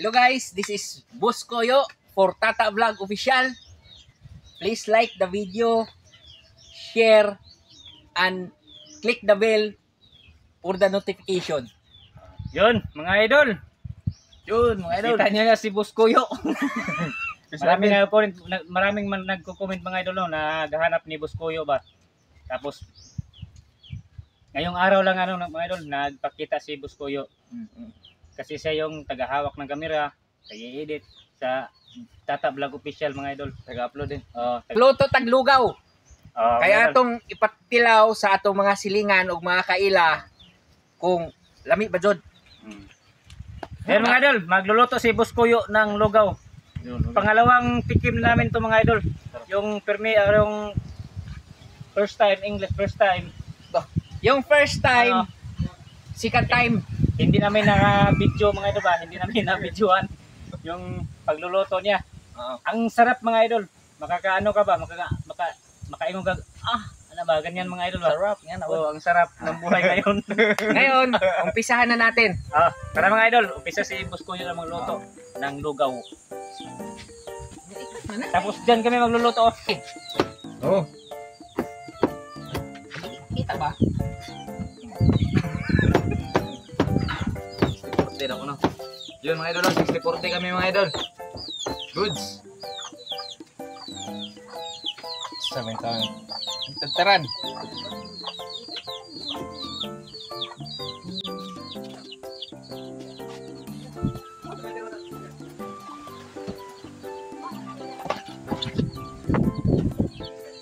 Hello guys, this is Boss Koyo for Tata Vlog Official. Please like the video, share, and click the bell for the notification. Yun, mga idol. Yun, mga idol. Kita niyo na si Boss Koyo. maraming nagko-comment mga idol no, na naghahanap ni Boss Koyo ba. Tapos ngayong araw lang mga idol nagpakita si Boss Koyo. Kasi siya yung tagahawak ng kamera, nag-i-edit sa Tata Vlog Official mga idol, taga-upload din. Luto taglugaw. Kaya atong ipatilaw sa atong mga silingan o mga kaila kung lami ba jud. Ayan mga idol, magluluto si Boss Koyo ng lugaw. Pangalawang tikim namin to mga idol. Yung first time, English first time. Yung first time, second time. Hindi namin na-video mga idol ba? Hindi namin na-videoan yung pagluluto niya. Ang sarap mga idol. Makakaano ka ba? Makaingon ka. Ano ba? Ganyan mga idol ba? Sarap. Yan, ang sarap ng buhay ngayon. Ngayon, umpisahan na natin. Para mga idol, umpisa si Boss Koyo na magluto ng lugaw. Tapos dyan kami magluluto. Kita ba? Yun mga idol, 60-40 kami mga idol. Goods. Samantang tagtaran.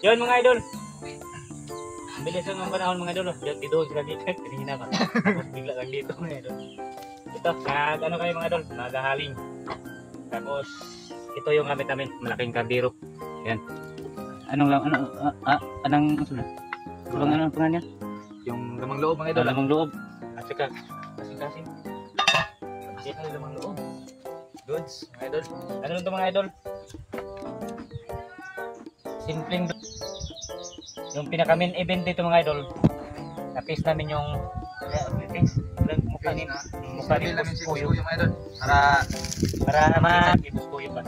Yun mga idol. Ang bilis ng panahon mga idol. Diyan dito sila dito. Kanina pa. Tapos bigla lang dito mga idol. Ito, ano kayo mga idol? Nagahaling. Tapos ito yung gamit namin, malaking kaldero. Yan. Anong pangalan niya? Yung lamang loob mga idol. Lamang loob. At saka kasing-kasing. Ito yung lamang loob. Goods mga idol. Ano nito mga idol? Simpleng yung pinaka-main event dito mga idol. Napis namin yung mukha ni Boss Koyo mga idol. Para naman si Boss Koyo ba?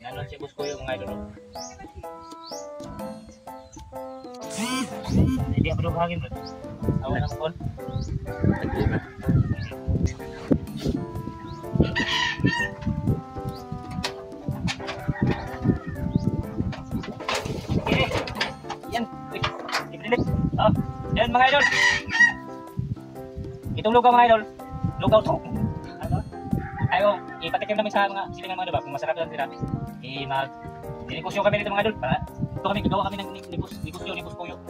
Nanon si Boss Koyo mga idol. Hindi ako hangin bro. Awan ang kon. Yan mga idol. Itong lugaw mga idol. Lugaw to. Ayo, ipatikim namin sa mga silingan mga idol ba kung masarap lang sila. Dinegosyo kami dito mga idol. Ito kami gagawa kami ng negosyo ni Boss Koyo.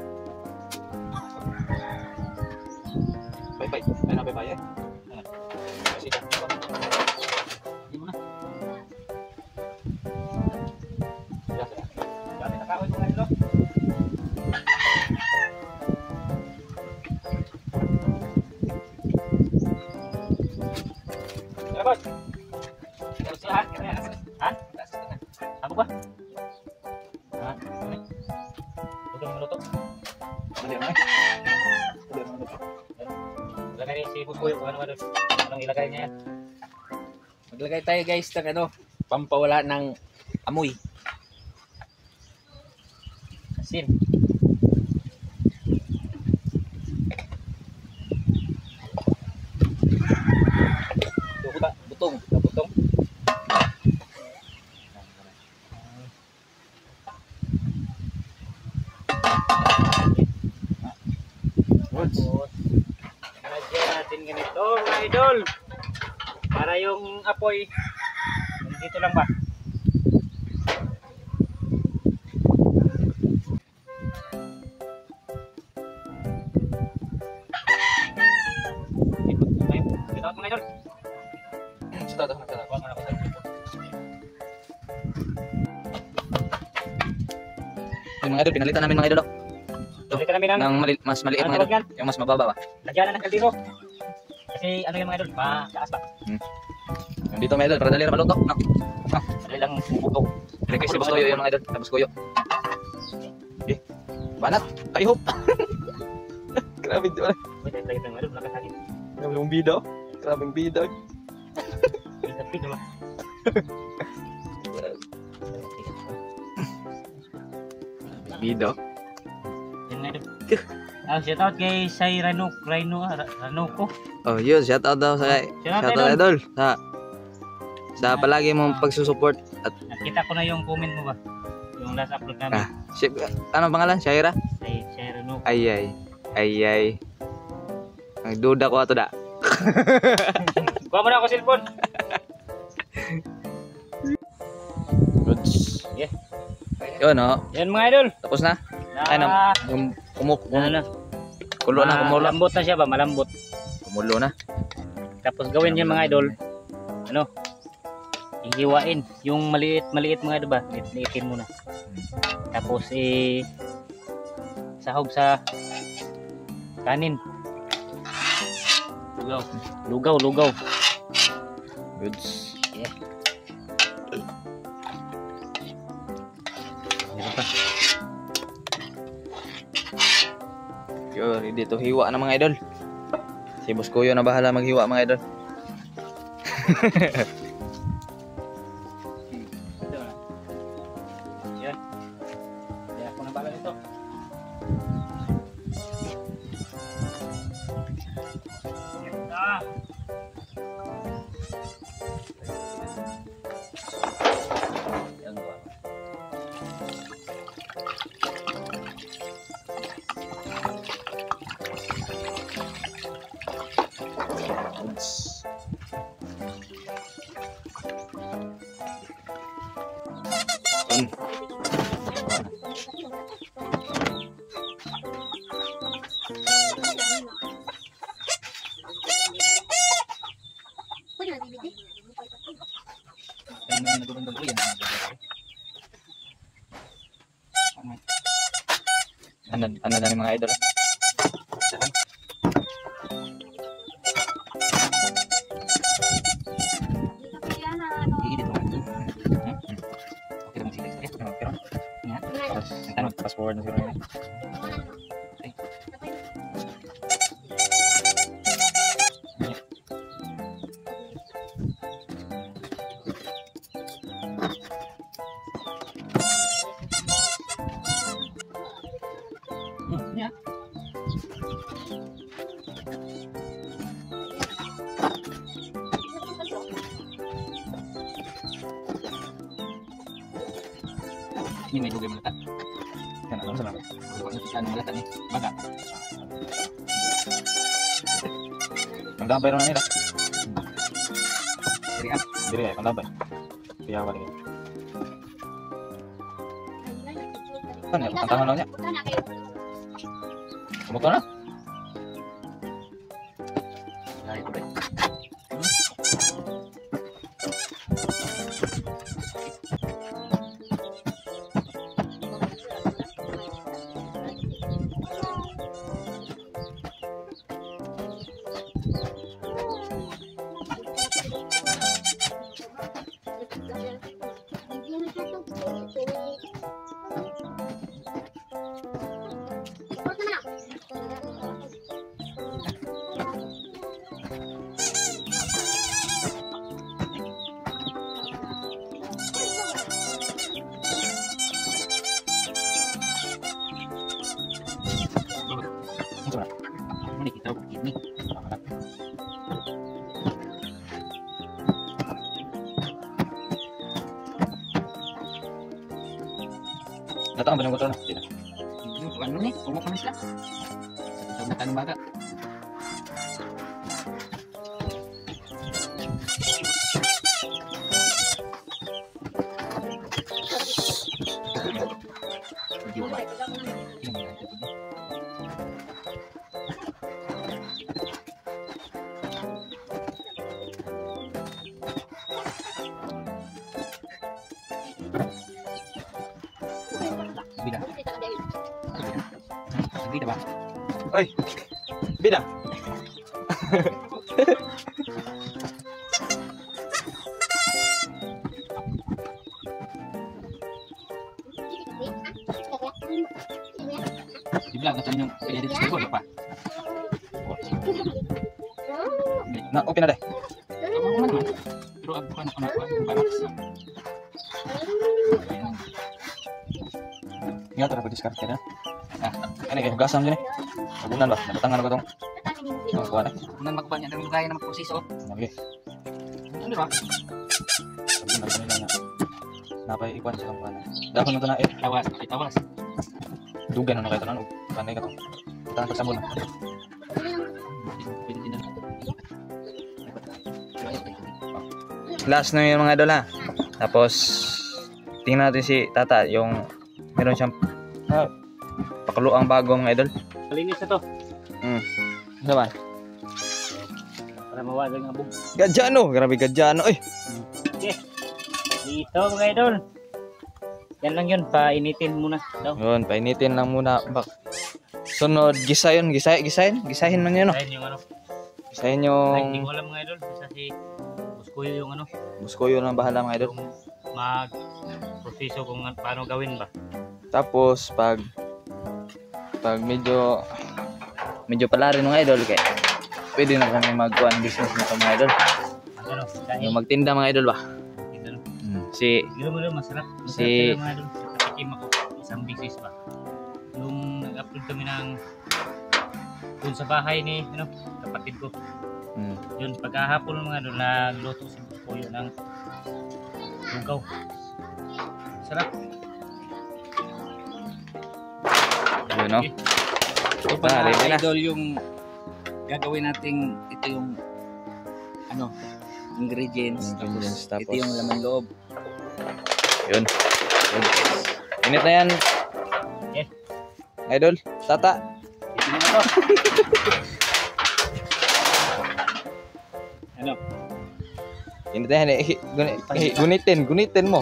Bye-bye. Ay na bye-bye eh. Kasi ka. Hindi mo na. Dami na kahoy mga idol. Boss. Apa ba? Ito yung luto. Ilagay si Boss Koyo kung anong ilagay niya yan. Maglagay tayo guys ng pampawala ng amoy. Asin. Butong. Lagyan natin ganito mga idol. Para yung apoy dito lang ba? Dito mga idol. Yung mga idol, pinalitan namin mga idol. Pinalitan namin ng mas maliit mga idol. Yung mas mababa ba? Lagyan na ng kaldero. Kasi ano yung mga idol, mataas pa. Dito mga idol, para dali na maluto. Dali lang bubog. Ilagay si Boss Koyo yung mga idol. Boss Koyo. Banat, I hope. Grabe di ba? Lagyan ng idol, lakas lagi. Yung bida. Grabing bidag. Tapi diba? Bidag. Yan nga idol. Shout out kay Sai Ranoko. Oh, yun. Shout out daw sa Shout out, shout out idol. Sa palagi mong pagsusupport at Nakita ko na yung comment mo ba? Yung last upload namin. ano pangalan? Shaira? Sai Ranoko. Ay. Nagduda ko ato da. Kuha mo na ako cellphone. Goods. Yeah. Yun, no? Yan mga idol. Tapos na? Ay, yung Ano na? kumulo. Malambot na siya ba? Malambot. Kumulo na. Tapos gawin niya mga idol. Ano? Ihiwain. Yung maliit mga idol ba? Liitin muna. Tapos sahog sa kanin. Lugaw. Goods. Yeah. Yo, ready to hiwa na mga idol. Si Boss Kuyo na bahala maghiwa mga idol. Yan. Kaya ako na bala nito. Ah. Yan ba? Goods. Ano na ni mga idol? Fast forward na siguro yun. Yeah. Ini may dugay malata. Yan, alam sa mga. Huwag na kita ng malata ni. Baga. Magdampay rin na nila. Diri up. Diri ay, magdampay. Kaya wala yun. Ano yan? Pagkantangan lang niya. Kumuto na? Lari ko rin. Ini kita begini. Datang ba ng motor na? Hindi na. Ano nih? Umok manis lah. Coba baga. Bida. Bida ba? Oy! Bida! Dibilang katanya yung edit video apa? Na, open na deh. agkuhan ko na balaks. Ingat ra pag-discard ka na. Ano kayo, hugasan dyan eh. Sabunan ba? Nabatangan ko itong kuha na. Unang magkuhan niya, nang gaya na magproseso. Okay. Ano ba? Sabunan ko nila na. Napay ikuan sa kuha na. Dahon mo ito na eh. Tawas, tawas. Dugan ano kayo ito na. Kanay ka ito. Tangan ko sabon. Last na yung mga idol ha. Tapos, tingnan natin si Tata. Yung, meron siyang pakuluang bago mga idol. Malinis na to. Ano ba? Para mawala ng abog. Gadyano! Grabe gadyano. Ay! Okay. Dito mga idol. Yan lang yun. Painitin muna daw. Yun, painitin lang muna. Sunod, gisayon. Gisahin man yun. No? Dahil yung ano. Gisahin Ay, hindi yung ko alam mga idol. Basta si Buskuyo yung ano. muskoyo lang bahala mga idol. Yung mag-proseso kung paano gawin ba. Tapos, pag medyo pala rin mga idol, kaya pwede na kami mag-one business na ito mga idol. Ano, dahil. Yung magtinda mga idol ba? Ito, no? Si Gila mo lang, masarap. Masarap Si- talaga, mga idol. Nakatikim ako isang business ba. Nung nag-upload kami ng dun sa bahay ni kapatid ko. Yun, pagkahapon mga idol, nagluto si Kuya ng lugaw. Sarap. yun no? Ito Ah, pa ready na. idol yung gagawin nating ito yung ano ingredients, Ingredients, tapos ito tapos- yung laman loob. Yun. Init na yan. Okay. Idol, Tata. Ito na to. Ano? Init na yan. Gunitin mo.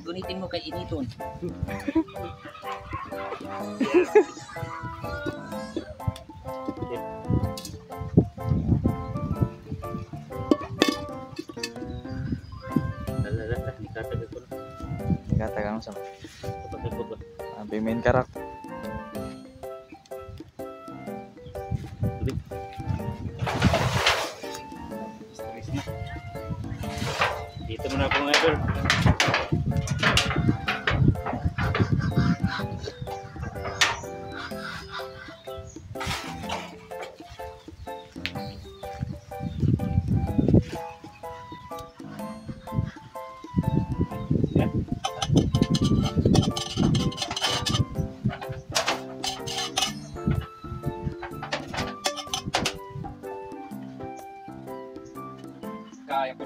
Gunitin mo kay initon. Lalala, ikatagad ko na. Katagang sa Kapatid ko ba? main karak. Stress na. Dito muna ako mga idol. Yan. Kaya ko.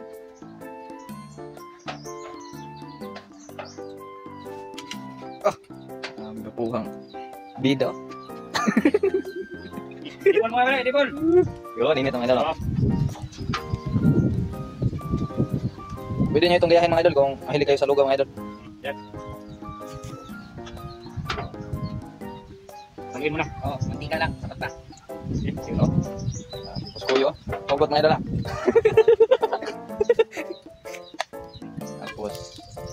Gapuhang bido. Dipol mga idol, dipol. Yun, init ang idol. Pwede nyo itong gayahin mga idol kung mahilig kayo sa lugaw mga idol. Yan. Tangin mo na. Oh, mantika lang, sapat na. Sino? Puskuyo. Hugot mga idol ha. Tapos,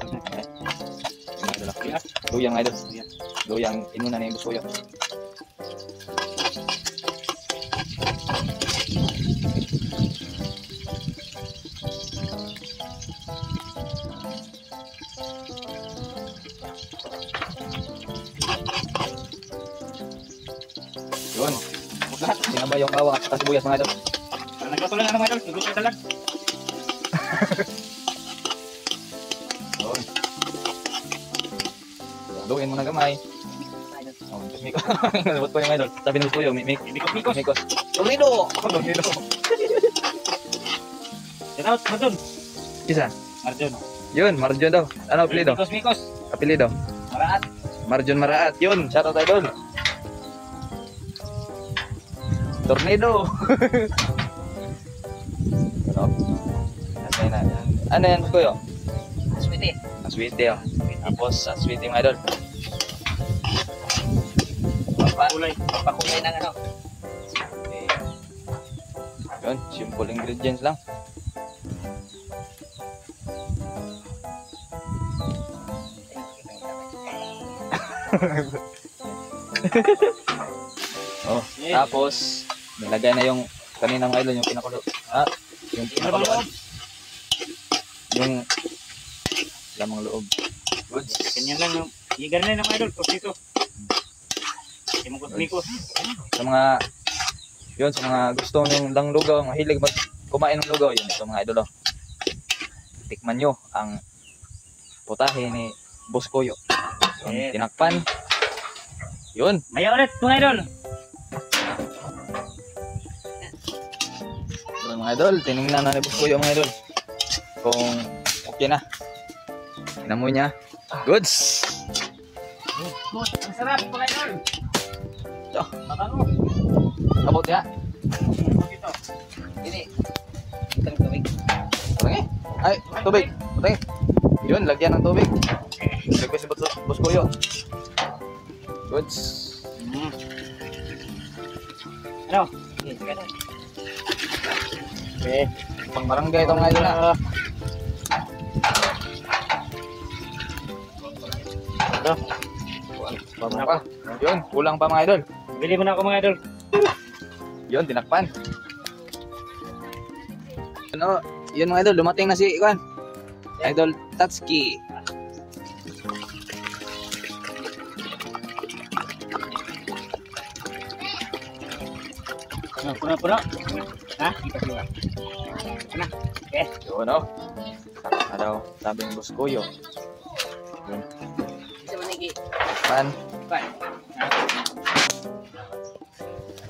mga idol ha. Luyang mga idol. Luyang inuna na yung puskuyo. Yun. Lahat. Sinabay yung bawang at saka sibuyas mga idol. Nagluto lang ano mga idol, nagluto ka lang. Yun. Luin mo na gamay. Oh, mikos. Nabot ko yung idol. Sabi ng kuyo, Mikos. mikos. Tornado! Tornado. Shout out, Marjon. Kisa? Marjon. Yun, Marjon daw. Ano apelido? Mikos. Apelido? Maraat. Marjon Maraat. Yun, shoutout idol. Tornado. Ano? Ano yan, kuyo? Sweetie. Aswiti oh. Tapos, aswiti mga idol. Kulay. Papakulay ng ano. Okay. Yun, simple ingredients lang. Oh, Yes. tapos nilagay na yung kanina mga idol yung pinakulo. Ah, yung pinakuluan. Yung lamang loob. Goods. Ganyan lang yung igar na ng idol, prosito. Imukot-mikot. Sa mga yun, sa mga gusto ng lang lugaw, mahilig kumain ng lugaw, yun ito mga idol. Oh. Tikman nyo ang putahe ni Boss Kuyo. Yung tinakpan. Yun. Maya ulit mga idol. Yun mga idol, tinignan na ni Boss Kuyo mga idol. Kung okay na. Inamoy niya. Goods. Good. Ang sarap mga idol. Ito. Mabango. Abot niya. Dito. Ini. Ito ng tubig. Patangin. Ay, tubig. Patangin. Yun, lagyan ng tubig. Lagyan si Boss Kuyo. Goods. Ano? Okay. Pang barangay ito mga idol na. Ano? Ano pa? Yun, kulang pa mga idol. Bili mo na ako mga idol. Yun, tinakpan. Ano, yun mga idol, dumating na si Iwan. Idol Tatsuki. Ano, puno-puno. Ha? Kita siya. Ano? Okay. Yun o. Sarap na daw, sabi ng Boss Kuyo. Yun, Isa manigi. pan. Pan.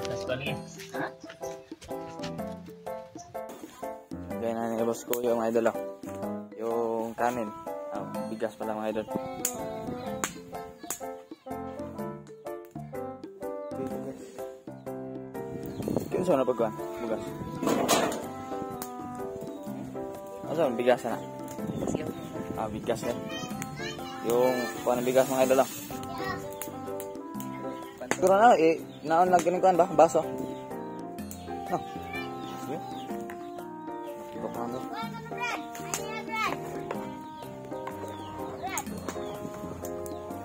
Tapos ba niya? Ha? Gaya na ni Boss Kuyo mga idol. Oh. Yung kanin. Oh, bigas pala mga idol. Kaya saan na pagkuhan? Bigas. Saan? Bigas na. Ah, bigas na. Yung kuha ng bigas mga idol. Siguro na, naon lang ganun kuhan ba? Baso. No. Sige. Ibok lang to.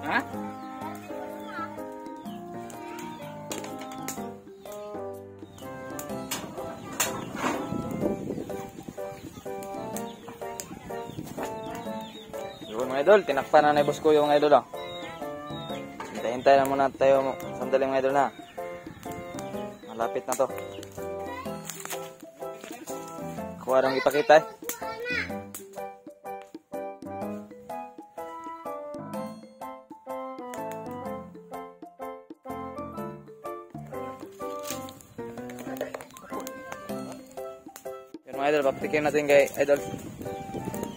Ha? Yun mga idol, tinakpan na ni Boss Kuyo mga idol. Oh. Hintay-hintay na muna tayo sandali mga idol na. Malapit na to. Kuha nang ipakita eh. Yun mga idol, papatikin natin kay idol.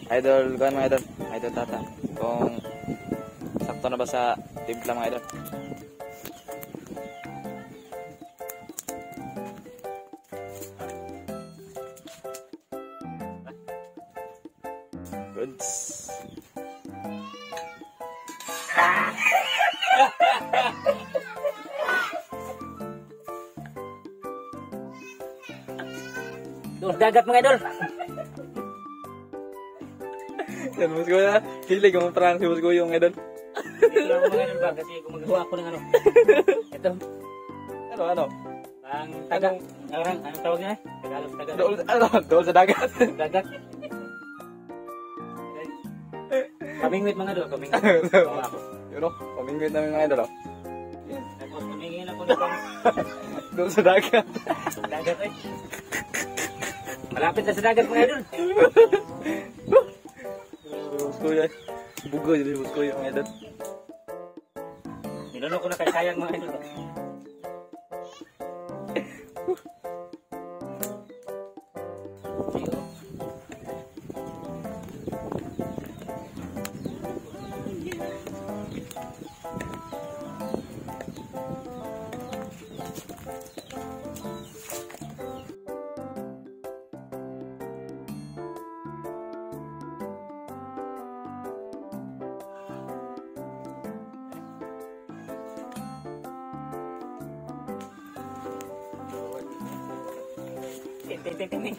Idol, gawin mga idol. Idol Tata. Kung sakto na ba sa timpla mga idol. Goods. Doon, dagat mga idol. Yan, Boss Kuyo. Hilig ang parang si Boss Kuyo mga idol. Dito lang mga idol ba? Kasi gumagawa ako ng ano. Ito. Ano? Ang tagang. Anong tawag niya? Tagalog tagang. Dool sa dagat. Dagat. Pamingwit mga idol. Pamingwit. Oo, ako. Yun o, pamingwit namin mga idol. Tapos pamingin ako nito. Dool sa dagat. Dagat eh. Malapit na sa dagat mga idol. Boss Kuyo. Bugo yun Boss Kuyo mga idol. Niluno ko na kay sayang mga idol. Ting.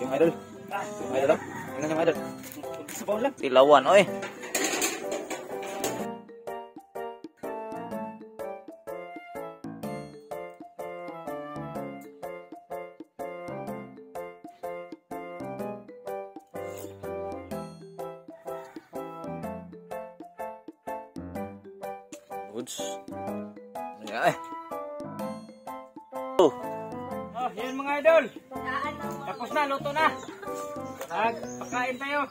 Yung idol. Yung idol. Tingnan yung idol. Sabaw lang. Tilawan, oy. Goods. Ay. Oh, yan mga idol. Tapos na, luto na. Pagkain tayo.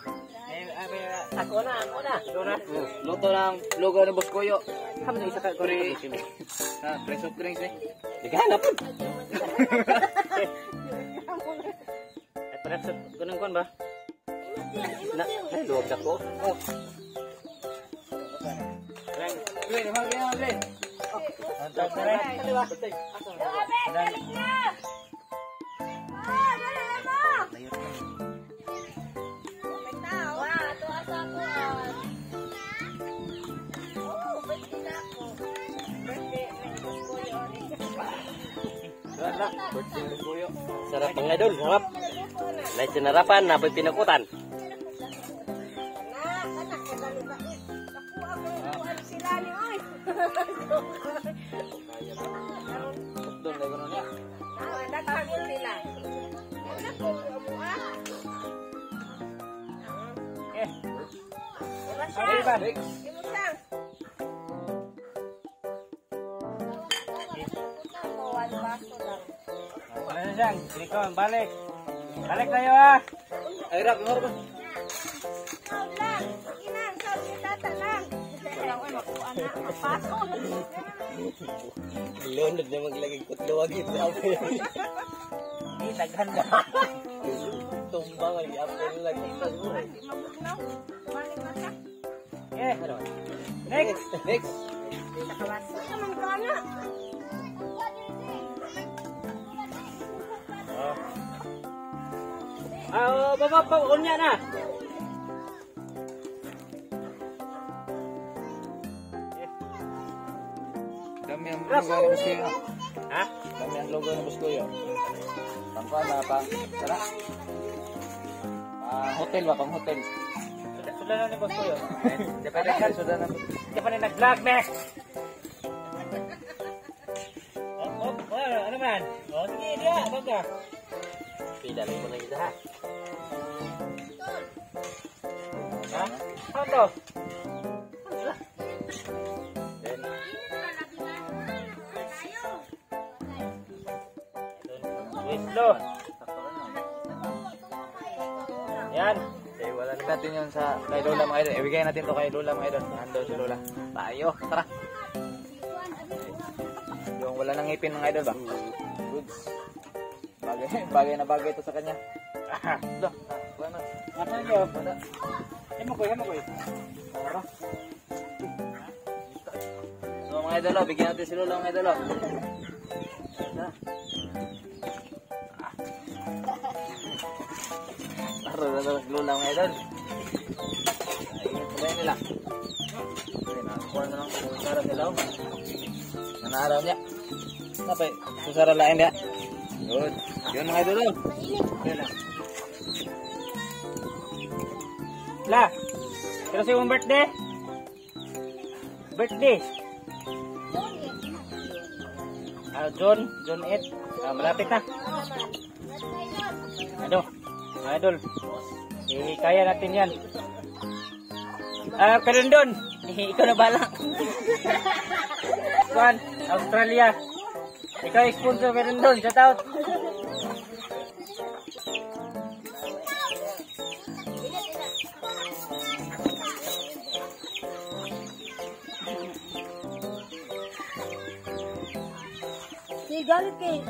Ako na. Luto na. Luto ng lugaw ng Boss Koyo. Kami na isa ka kuri. Fresh of drinks eh. Diganap. At para sa ganun kon ba? Luwag ako. Oh. Glenn, Glenn. Antay na rin. Balik na! Dali na mo! Bitaw, ito asa ko. Birthday na ako. Birthday, may Boss Koyo. Sarap mga idol, sarap. Lahat sinarapan, napoy pinakutan. Anak, kadali ba? Nakuha ko yung kuwan sila ni Oy. Doon na gano'n niya. Nagkagol nila. Anak ko, umuha. Diba siya? Imutang. One baso lang. Ano na siyang? Silikon, balik. Balik tayo ah. Ay, Rap, yung harap. Sound lang. Inang, sound yung tata lang. Walang ay makuha na. Paso. Lunod na maglagay kutluwagin sa apoy. Taghan ka. Tumbang ang apoy lagi. Hindi mabugnaw. Balik na siya. Next. Next. Nakawaso naman ka na. Baba pa, unya na. Dami ang lugaw ng Boss Koyo. Ha? Dami ang lugaw ng Boss Koyo. Pangkala, tara. Hotel ba? Pang hotel. Sudah na ni Boss Koyo. Pwede ka, sudah na. Di pa rin nag-vlog, next. Ano man? Sige, dia, baga. Pidali mo na isa ha. Ha? Ano to? Slow. Yan. Okay, wala na natin yun sa kay Lola mga idol. Ibigay natin to kay Lola mga idol. Nandun si Lola. Tayo, tara. Yung wala nang ngipin mga idol ba? Goods. Bagay na bagay to sa kanya. Loh, wala na. Ano nyo? Himo ko. Tara. So mga idol, bigyan natin si Lola mga idol. Tara. Tara na si Lola mga idol. Ayun, sabay nila. Okay, nakakuha na lang susara sila. Nanaraw niya. Tapos, susara lain niya. Good. Yun mga idol. Yun lang. La. Pero si mong birthday? Birthday. John 8. Malapit na. Ano? Idol. Kaya natin yan. Karundon. Ikaw na bala. Kuan, Australia. Ikaw sponsor Karundon. Shout out. Si galit kay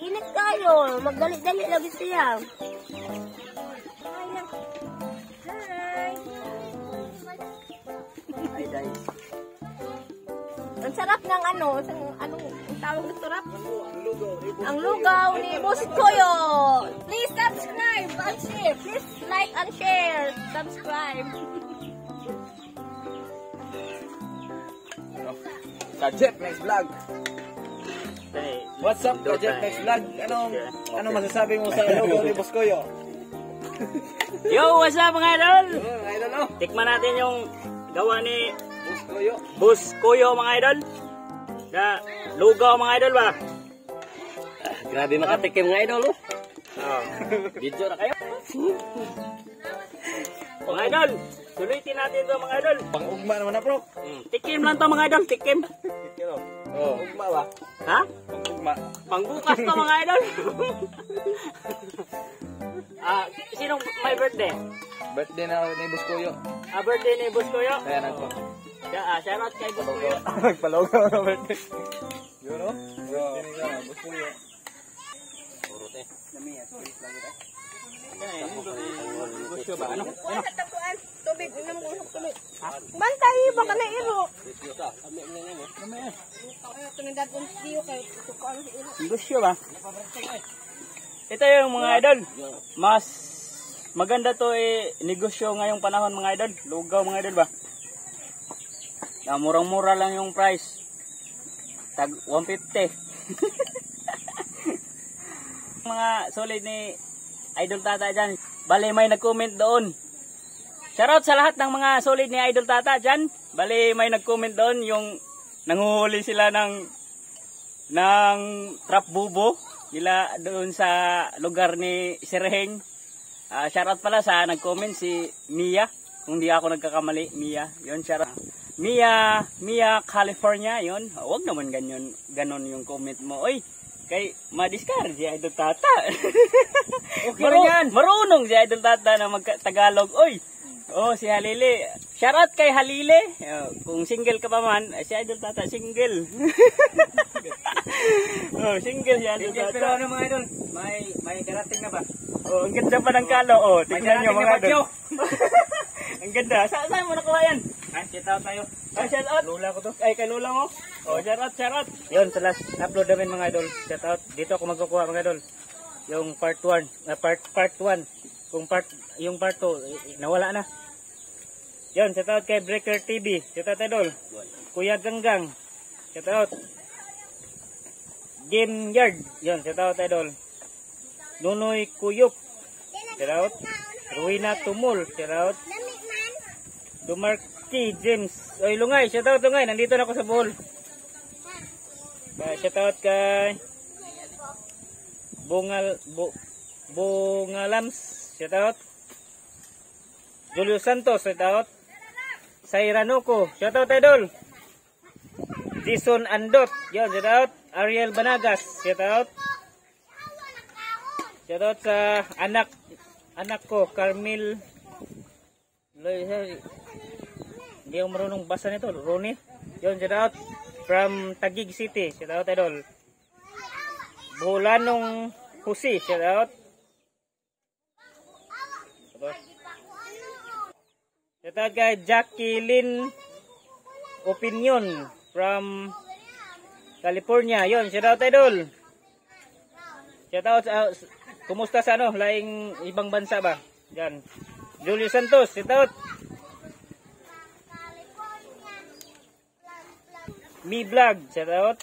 init kayo. Magdali-dali lagi siya. Hi. Ang sarap ng anong tawag ng sarap? Ang lugaw ni Boss Koyo. Please subscribe and share. Please like and share. Subscribe. Gadget, next vlog. What's up, Project Next Vlog? Anong masasabi mo sa logo ni Boss Koyo? Yo, what's up mga idol? Idol, no? Tikman natin yung gawa ni Boss Koyo. Boss Koyo mga idol. Na lugaw mga idol ba? Grabe makatikim mga idol. Oh. Oh. Video na kayo. Mga idol, sulitin natin ito mga idol. Pang-ugma naman na, bro. Tikim lang to mga idol, tikim. Oh. Ugma ba? Ha? Pang-ugma. Pangbukas to mga idol. Sinong may birthday? Birthday na ni Boss Koyo. Birthday ni Boss Koyo. Kaya nagpo. Shoutout kay Boss Koyo. Nagpalogaw na birthday. Yun, no? Birthday ni Boss Koyo. Gusto ba? Ano? Tubig, inom ko ng tubig. Bantay, baka na iro. Tunidad kong siyo kay tukaan si iro. Gusto ba? Ito yung mga idol. Mas maganda to negosyo ngayong panahon mga idol. Lugaw mga idol ba? Na murang-mura lang yung price. Tag 150. Mga solid ni Idol Tata dyan. Bali may nag-comment doon. Shoutout sa lahat ng mga solid ni Idol Tata dyan. Bali may nag-comment doon yung nanguhuli sila ng trap bubo nila doon sa lugar ni Sirheng. Shoutout pala sa nag-comment si Mia. Kung di ako nagkakamali, Mia. Yun, shoutout. Mia, California. Yun. Huwag naman ganon yung comment mo. Oy, kay ma-discard si Idol Tata. Okay yan. Marunong si Idol Tata na mag-Tagalog. Oy, si Halili. Shoutout kay Halili. Kung single ka pa man, si Idol Tata single. Single si Idol Tata. Pero ano mga idol, may darating na ba? Ang ganda pa ng kalo. Tignan nyo mga idol. Ang ganda. Saan mo nakuha yan? Shout out tayo. Shout out. Lula ko to. Ay, kay Lula mo. Shout out. Yun, sa last upload namin mga idol. Shout out. Dito ako magkukuha mga idol. Yung part 1. Part 1. Kung yung part 2, nawala na. Yun, shout out kay Breaker TV. Shout out idol. Kuya Ganggang. Shout out. Game Yard. Yun, shout out idol. Nunoy Kuyup. Shout out. Ruina Tumul. Shout out. Dumarky James. Oy, Lungay. Shout out Lungay. Nandito na ako sa Bohol. Shout out kay Bungalams. Shout out. Julio Santos. Shout out. Sairanoco. Shout out idol. Jason Andot. Yon, shout out. Ariel Banagas. Shout out. Shout out sa anak ko, Carmel. Hindi ako marunong basa nito. Ronnie. Yon, shout out. From Taguig City. Shout out idol. Bulanong Husi. Shout out. Shout out kay Jacqueline Opinion from California. Yon, shout out idol. Shout out kumusta sa laing ibang bansa ba? Yan. Julio Santos, shout out. Mi Vlog, shout out.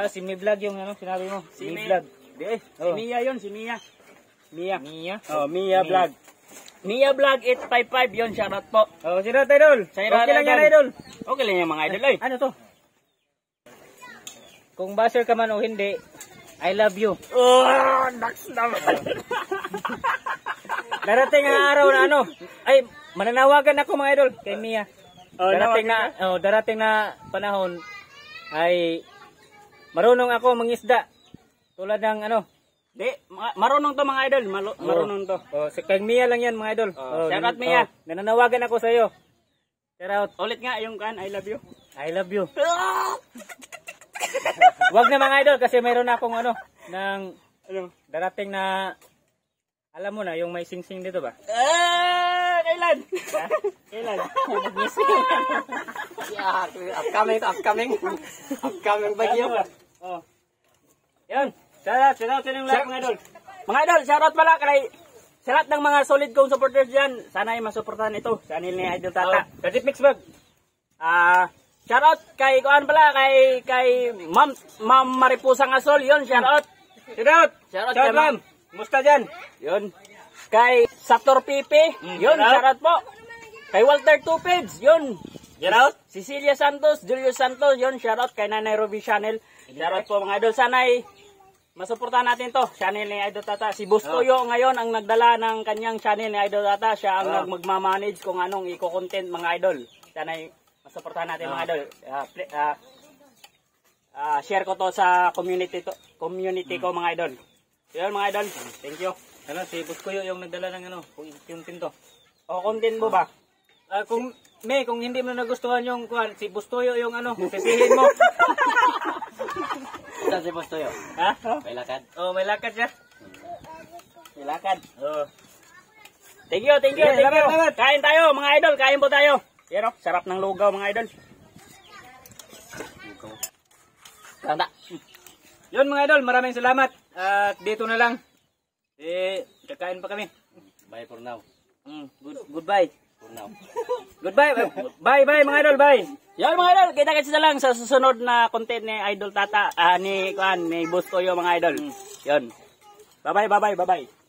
Si Mi Vlog yung sinabi mo. Mi Vlog. Si Mia yun, si Mia. Mia. Mia Vlog. Mia Vlog 855 yun, shout out po. Shout out idol. Okay lang yan idol. Okay lang yan mga idol ay. Ano to? Kung baser ka man o hindi, I love you. Naks naman. Darating ang araw na ay mananawagan ako mga idol kay Mia. Darating na panahon ay marunong ako mangisda. Tulad ng marunong to mga idol, marunong to. Kay Mia lang yan mga idol. Shout out Mia. Nananawagan ako sa iyo. Shout out. Ulit nga yung I love you. I love you. Wag na mga idol kasi mayroon na akong darating na alam mo na yung may sing-sing dito ba? Kailan? Kailan? Upcoming bagyo. Yan. Shout out sa inyong lahat mga idol. Mga idol, shout out pala kay sa lahat ng mga solid kong supporters dyan. Sana ay masuportahan ito sa anil ni Idol Tata. Kasi mix bag. shoutout kay kuan pala kay Ma'am Maripusang Asol, yun shoutout. Shoutout kay Ma'am. Musta diyan? Yun. Kay Sator Pipe, yun shoutout po. Kay Walter Tupids, yun. Shoutout. Cecilia Santos, Julius Santos, yun shoutout kay Nanay Ruby Channel. Shoutout po mga idol, sanay masuportahan natin to, channel ni Idol Tata. Si Boss Toyo ngayon ang nagdala ng kanyang channel ni Idol Tata. Siya ang magmamanage kung anong i-content mga idol. Sana masuportahan natin mga idol. Share ko to sa community ko mga idol. Yun mga idol. Thank you. Ano, si Boss Kuyo yung nagdala ng ano, content to. O content mo ba? Kung hindi mo nagustuhan yung kuan, si Boss Toyo yung ano, sisihin mo. Ito si Boss Toyo. Ha? May lakad. Oh, may lakad siya. May lakad. Oh. Thank you. Salamat. Kain tayo mga idol, kain po tayo. Yan o, sarap ng lugaw mga idol. Tanda. Yun mga idol, maraming salamat. At dito na lang. Kakain pa kami. Bye for now. Goodbye. For now. Goodbye. Bye mga idol, bye. Yan mga idol, kita-kits na lang sa susunod na content ni Idol Tata, ni Boss Toyo mga idol. Yun. Bye-bye.